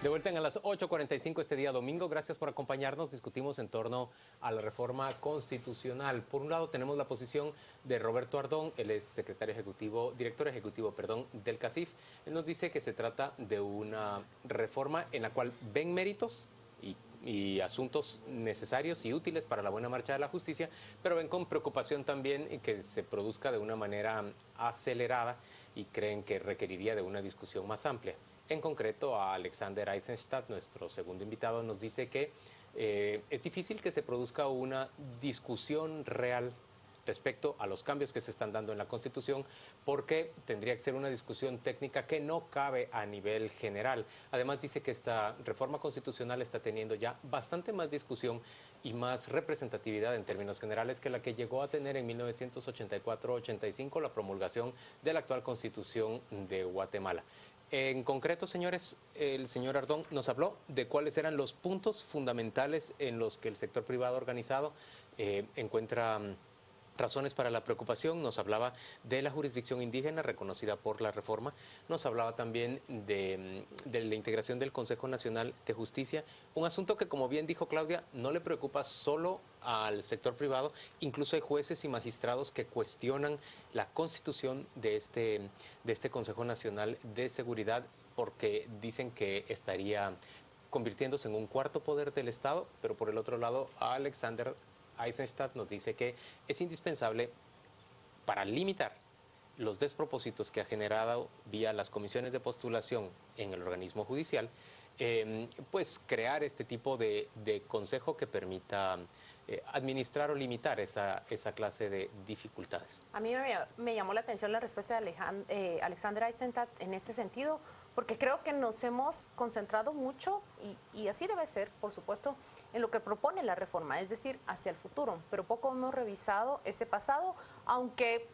De vuelta en a las 8:45 este día domingo. Gracias por acompañarnos. Discutimos en torno a la reforma constitucional. Por un lado tenemos la posición de Roberto Ardón, él es director ejecutivo, del CACIF. Él nos dice que se trata de una reforma en la cual ven méritos y asuntos necesarios y útiles para la buena marcha de la justicia, pero ven con preocupación también que se produzca de una manera acelerada y creen que requeriría de una discusión más amplia. En concreto, a Alexander Eisenstadt, nuestro segundo invitado, nos dice que es difícil que se produzca una discusión real respecto a los cambios que se están dando en la Constitución, porque tendría que ser una discusión técnica que no cabe a nivel general. Además dice que esta reforma constitucional está teniendo ya bastante más discusión y más representatividad en términos generales que la que llegó a tener en 1984-85 la promulgación de la actual Constitución de Guatemala. En concreto, señores, el señor Ardón nos habló de cuáles eran los puntos fundamentales en los que el sector privado organizado encuentra razones para la preocupación. Nos hablaba de la jurisdicción indígena reconocida por la reforma, nos hablaba también de la integración del Consejo Nacional de Justicia, un asunto que, como bien dijo Claudia, no le preocupa solo al sector privado. Incluso hay jueces y magistrados que cuestionan la constitución de este Consejo Nacional de Seguridad, porque dicen que estaría convirtiéndose en un cuarto poder del Estado. Pero por el otro lado, Alexander Eisenstadt nos dice que es indispensable para limitar los despropósitos que ha generado vía las comisiones de postulación en el organismo judicial, pues crear este tipo de consejo que permita administrar o limitar esa clase de dificultades. A mí me llamó la atención la respuesta de Alexander Eisenstadt en este sentido, porque creo que nos hemos concentrado mucho, y así debe ser, por supuesto, en lo que propone la reforma, es decir, hacia el futuro, pero poco hemos revisado ese pasado, aunque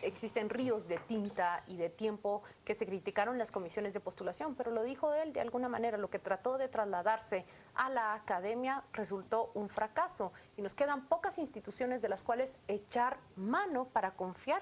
existen ríos de tinta y de tiempo que se criticaron las comisiones de postulación, pero lo dijo él de alguna manera, lo que trató de trasladarse a la academia resultó un fracaso y nos quedan pocas instituciones de las cuales echar mano para confiar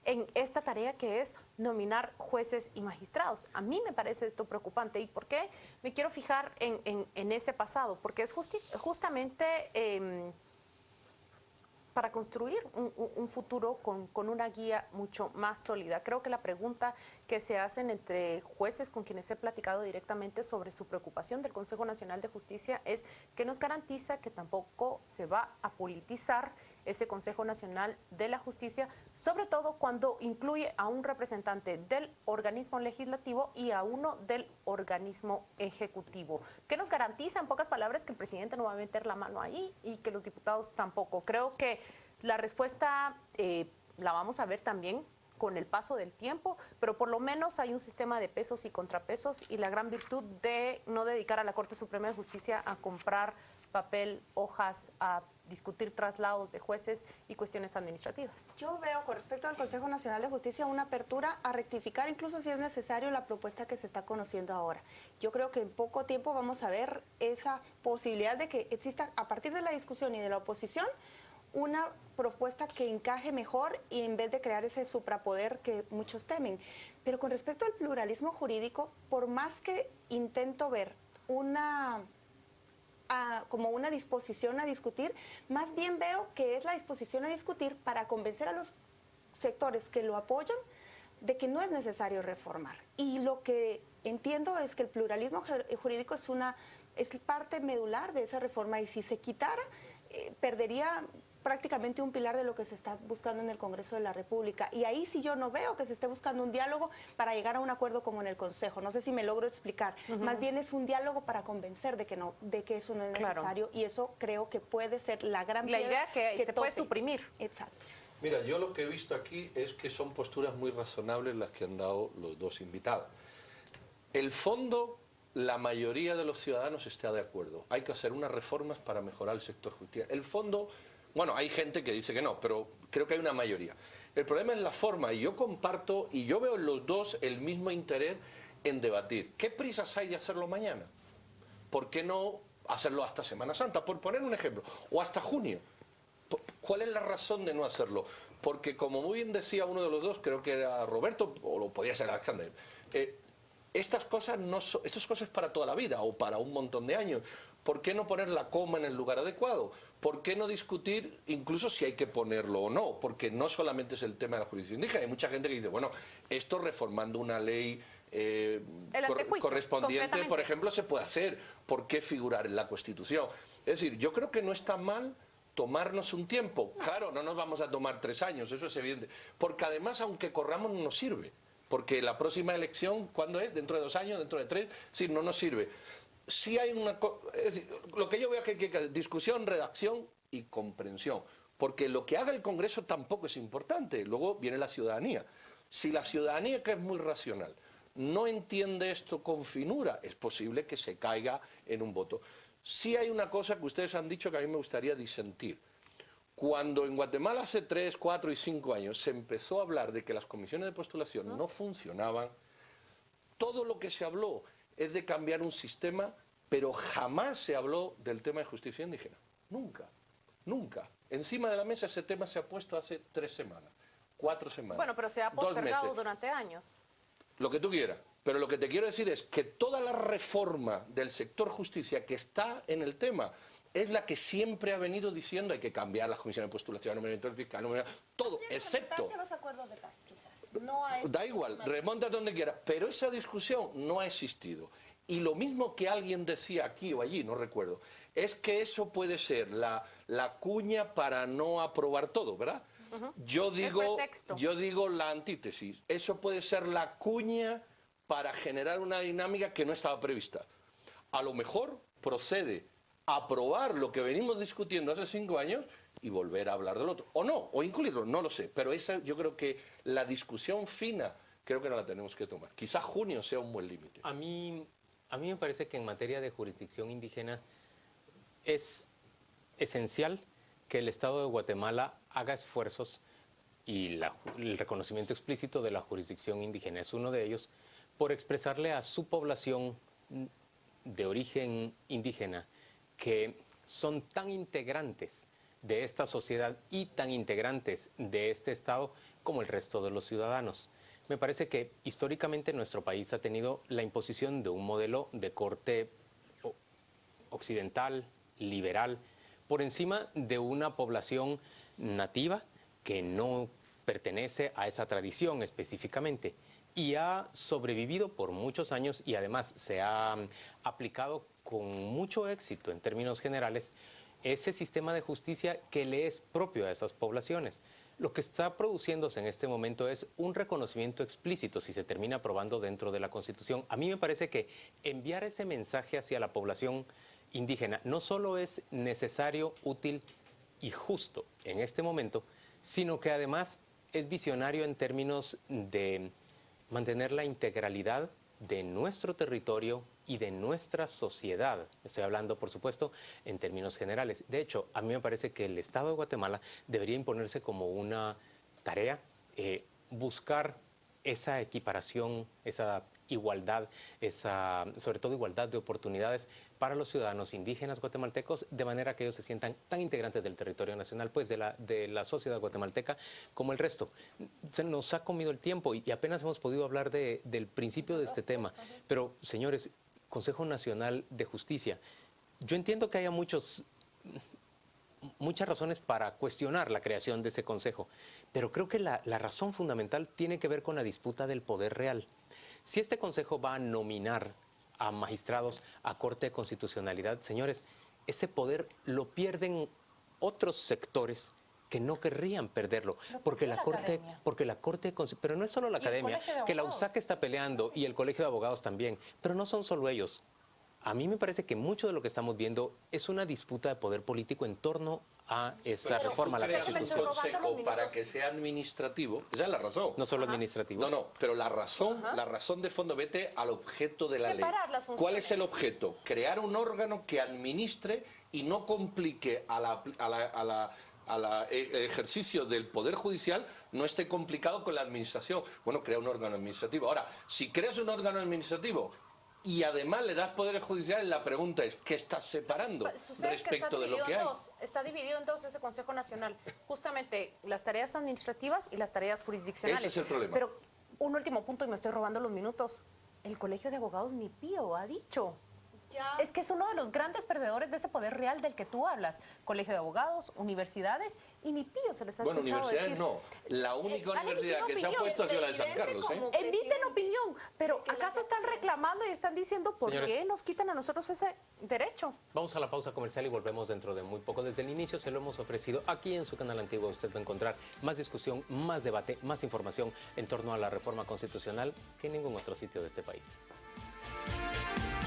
en esta tarea que es nominar jueces y magistrados. A mí me parece esto preocupante. ¿Y por qué me quiero fijar en ese pasado? Porque es justamente para construir un futuro con una guía mucho más sólida. Creo que la pregunta que se hacen entre jueces con quienes he platicado directamente sobre su preocupación del Consejo Nacional de Justicia es que nos garantiza que tampoco se va a politizar este Consejo Nacional de la Justicia, sobre todo cuando incluye a un representante del organismo legislativo y a uno del organismo ejecutivo. ¿Qué nos garantiza, en pocas palabras, que el presidente no va a meter la mano ahí y que los diputados tampoco? Creo que la respuesta la vamos a ver también con el paso del tiempo, pero por lo menos hay un sistema de pesos y contrapesos, y la gran virtud de no dedicar a la Corte Suprema de Justicia a comprar papel, hojas, a discutir traslados de jueces y cuestiones administrativas. Yo veo con respecto al Consejo Nacional de Justicia una apertura a rectificar, incluso si es necesario, la propuesta que se está conociendo ahora. Yo creo que en poco tiempo vamos a ver esa posibilidad de que exista, a partir de la discusión y de la oposición, una propuesta que encaje mejor y en vez de crear ese suprapoder que muchos temen. Pero con respecto al pluralismo jurídico, por más que intento ver como una disposición a discutir, más bien veo que es la disposición a discutir para convencer a los sectores que lo apoyan de que no es necesario reformar. Y lo que entiendo es que el pluralismo jurídico es parte medular de esa reforma, y si se quitara, perdería prácticamente un pilar de lo que se está buscando en el Congreso de la República. Y ahí sí yo no veo que se esté buscando un diálogo para llegar a un acuerdo como en el Consejo. No sé si me logro explicar. Más bien es un diálogo para convencer de que eso no es necesario, y eso creo que puede ser la gran idea que se puede suprimir. Exacto. Mira, yo lo que he visto aquí es que son posturas muy razonables las que han dado los dos invitados. El fondo, la mayoría de los ciudadanos está de acuerdo. Hay que hacer unas reformas para mejorar el sector justicia. El fondo, bueno, hay gente que dice que no, pero creo que hay una mayoría. El problema es la forma, y yo comparto, y yo veo en los dos el mismo interés en debatir. ¿Qué prisas hay de hacerlo mañana? ¿Por qué no hacerlo hasta Semana Santa? Por poner un ejemplo, o hasta junio. ¿Cuál es la razón de no hacerlo? Porque, como muy bien decía uno de los dos, creo que era Roberto, o lo podía ser Alexander, estas cosas estas cosas para toda la vida o para un montón de años. ¿Por qué no poner la coma en el lugar adecuado? ¿Por qué no discutir incluso si hay que ponerlo o no? Porque no solamente es el tema de la jurisdicción indígena. Hay mucha gente que dice, bueno, esto reformando una ley correspondiente, por ejemplo, se puede hacer. ¿Por qué figurar en la Constitución? Es decir, yo creo que no está mal tomarnos un tiempo. Claro, no nos vamos a tomar 3 años, eso es evidente. Porque además, aunque corramos, no nos sirve. Porque la próxima elección, ¿cuándo es? ¿Dentro de 2 años? ¿Dentro de 3? Sí, no nos sirve. Sí hay es decir, lo que yo veo que hay que discusión, redacción y comprensión. Porque lo que haga el Congreso tampoco es importante. Luego viene la ciudadanía. Si la ciudadanía, que es muy racional, no entiende esto con finura, es posible que se caiga en un voto. Sí hay una cosa que ustedes han dicho que a mí me gustaría disentir. Cuando en Guatemala hace 3, 4 y 5 años se empezó a hablar de que las comisiones de postulación no funcionaban, todo lo que se habló es de cambiar un sistema, pero jamás se habló del tema de justicia indígena. Nunca, nunca. Encima de la mesa ese tema se ha puesto hace 3 semanas, 4 semanas. Bueno, pero se ha 2 postergado meses. durante años. Lo que tú quieras. Pero lo que te quiero decir es que toda la reforma del sector justicia que está en el tema es la que siempre ha venido diciendo hay que cambiar las comisiones de postulación, nombramiento del fiscal, todo, excepto... los acuerdos de paz, quizás. Da igual, remonta donde quieras, pero esa discusión no ha existido. Y lo mismo que alguien decía aquí o allí, no recuerdo, es que eso puede ser la cuña para no aprobar todo, ¿verdad? Yo digo la antítesis. Eso puede ser la cuña para generar una dinámica que no estaba prevista. A lo mejor procede aprobar lo que venimos discutiendo hace 5 años y volver a hablar del otro. O no, o incluirlo, no lo sé. Pero esa, yo creo que la discusión fina, creo que no la tenemos que tomar. Quizás junio sea un buen límite. A mí me parece que en materia de jurisdicción indígena es esencial que el Estado de Guatemala haga esfuerzos y el reconocimiento explícito de la jurisdicción indígena es uno de ellos, por expresarle a su población de origen indígena que son tan integrantes de esta sociedad y tan integrantes de este Estado como el resto de los ciudadanos. Me parece que históricamente nuestro país ha tenido la imposición de un modelo de corte occidental, liberal, por encima de una población nativa que no pertenece a esa tradición específicamente y ha sobrevivido por muchos años y además se ha aplicado con mucho éxito en términos generales ese sistema de justicia que le es propio a esas poblaciones. Lo que está produciéndose en este momento es un reconocimiento explícito si se termina aprobando dentro de la Constitución. A mí me parece que enviar ese mensaje hacia la población indígena no solo es necesario, útil y justo en este momento, sino que además es visionario en términos de mantener la integralidad de nuestro territorio y de nuestra sociedad. Estoy hablando, por supuesto, en términos generales. De hecho, a mí me parece que el Estado de Guatemala debería imponerse como una tarea buscar esa equiparación, esa igualdad, sobre todo igualdad de oportunidades para los ciudadanos indígenas guatemaltecos, de manera que ellos se sientan tan integrantes del territorio nacional, pues de la sociedad guatemalteca, como el resto. Se nos ha comido el tiempo y apenas hemos podido hablar del principio de este tema. Pero, señores, Consejo Nacional de Justicia, yo entiendo que haya muchas razones para cuestionar la creación de ese consejo, pero creo que la razón fundamental tiene que ver con la disputa del poder real. Si este consejo va a nominar a magistrados a Corte de Constitucionalidad, señores, ese poder lo pierden otros sectores que no querrían perderlo, porque la Corte, pero no es solo la academia, que la USAC está peleando y el Colegio de Abogados también, pero no son solo ellos. A mí me parece que mucho de lo que estamos viendo es una disputa de poder político en torno a esa reforma a la Constitución. Un consejo para que sea administrativo, esa es la razón. No solo administrativo. No, pero la razón de fondo, vete al objeto de la ley. ¿Cuál es el objeto? Crear un órgano que administre y no complique el ejercicio del Poder Judicial, no esté complicado con la administración. Bueno, crea un órgano administrativo. Ahora, si creas un órgano administrativo y además le das poderes judiciales, la pregunta es, ¿qué estás separando respecto de lo que hay? Está dividido en dos ese Consejo Nacional, justamente las tareas administrativas y las tareas jurisdiccionales. Ese es el problema. Pero un último punto, y me estoy robando los minutos. el Colegio de Abogados ni pío ha dicho. Ya. Es que es uno de los grandes perdedores de ese poder real del que tú hablas. Colegio de Abogados, universidades, y ni pío se les ha Bueno, escuchado universidades decir. no. La única han universidad emitido que se ha opinión, puesto ha sido la de San Carlos, ¿eh? Emiten opinión, pero que ¿acaso la- están reclamando y están diciendo por Señores. qué nos quitan a nosotros ese derecho? Vamos a la pausa comercial y volvemos dentro de muy poco. Desde el inicio se lo hemos ofrecido aquí en su canal antiguo. Usted va a encontrar más discusión, más debate, más información en torno a la reforma constitucional que en ningún otro sitio de este país.